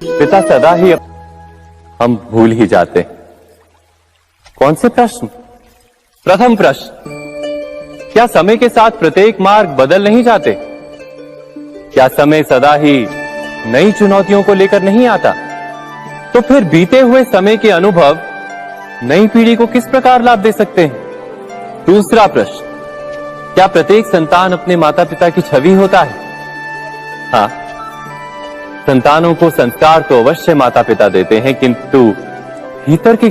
पिता सदा ही हम भूल ही जाते हैं। कौन से प्रश्न? प्रथम प्रश्न, क्या समय के साथ प्रत्येक मार्ग बदल नहीं जाते? क्या समय सदा ही नई चुनौतियों को लेकर नहीं आता? तो फिर बीते हुए समय के अनुभव नई पीढ़ी को किस प्रकार लाभ दे सकते हैं? दूसरा प्रश्न, क्या प्रत्येक संतान अपने माता पिता की छवि होता है? हाँ, संतानों को संस्कार तो अवश्य माता पिता देते हैं, किंतु भीतर की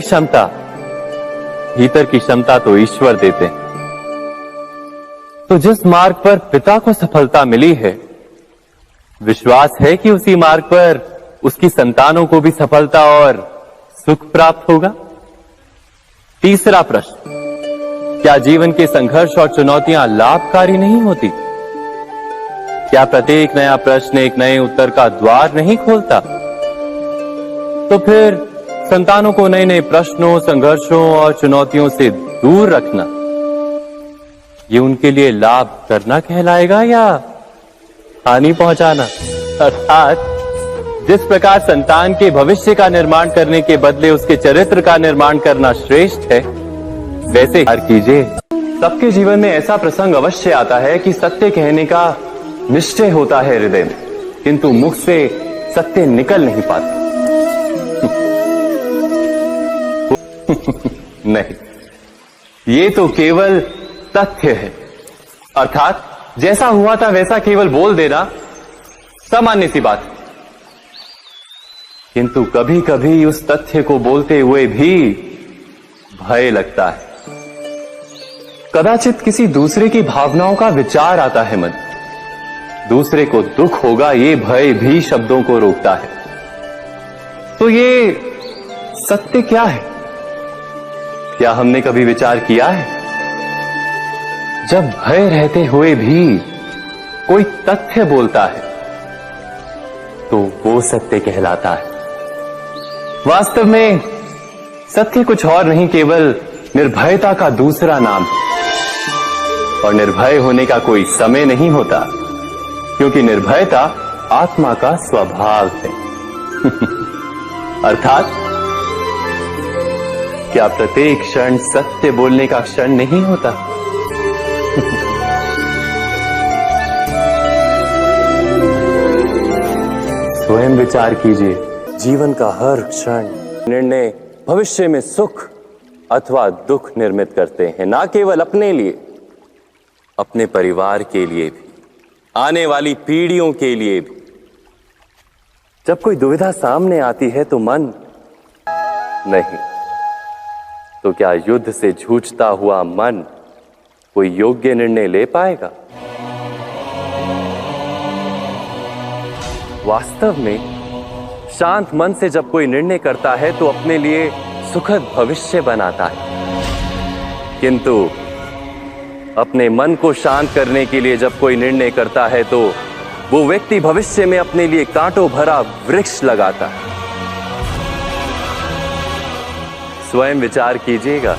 क्षमता तो ईश्वर देते हैं। तो जिस मार्ग पर पिता को सफलता मिली है, विश्वास है कि उसी मार्ग पर उसकी संतानों को भी सफलता और सुख प्राप्त होगा। तीसरा प्रश्न, क्या जीवन के संघर्ष और चुनौतियां लाभकारी नहीं होती? क्या प्रत्येक नया प्रश्न एक नए उत्तर का द्वार नहीं खोलता? तो फिर संतानों को नए नए प्रश्नों, संघर्षों और चुनौतियों से दूर रखना, ये उनके लिए लाभ करना कहलाएगा या हानि पहुंचाना? अर्थात जिस प्रकार संतान के भविष्य का निर्माण करने के बदले उसके चरित्र का निर्माण करना श्रेष्ठ है, वैसे ही कीजिए। सबके जीवन में ऐसा प्रसंग अवश्य आता है कि सत्य कहने का निश्चय होता है हृदय में, किंतु मुख से सत्य निकल नहीं पाता। नहीं, ये तो केवल तथ्य है। अर्थात जैसा हुआ था वैसा केवल बोल देना सामान्य सी बात है, किंतु कभी कभी उस तथ्य को बोलते हुए भी भय लगता है। कदाचित किसी दूसरे की भावनाओं का विचार आता है मन, दूसरे को दुख होगा, ये भय भी शब्दों को रोकता है। तो ये सत्य क्या है? क्या हमने कभी विचार किया है? जब भय रहते हुए भी कोई तथ्य बोलता है तो वो सत्य कहलाता है। वास्तव में सत्य कुछ और नहीं, केवल निर्भयता का दूसरा नाम है। और निर्भय होने का कोई समय नहीं होता, क्योंकि निर्भयता आत्मा का स्वभाव है। अर्थात क्या प्रत्येक क्षण सत्य बोलने का क्षण नहीं होता? स्वयं विचार कीजिए, जीवन का हर क्षण निर्णय भविष्य में सुख अथवा दुख निर्मित करते हैं, ना केवल अपने लिए, अपने परिवार के लिए भी, आने वाली पीढ़ियों के लिए भी। जब कोई दुविधा सामने आती है तो मन नहीं, तो क्या युद्ध से जूझता हुआ मन कोई योग्य निर्णय ले पाएगा? वास्तव में शांत मन से जब कोई निर्णय करता है तो अपने लिए सुखद भविष्य बनाता है, किंतु अपने मन को शांत करने के लिए जब कोई निर्णय करता है तो वो व्यक्ति भविष्य में अपने लिए कांटों भरा वृक्ष लगाता है। स्वयं विचार कीजिएगा।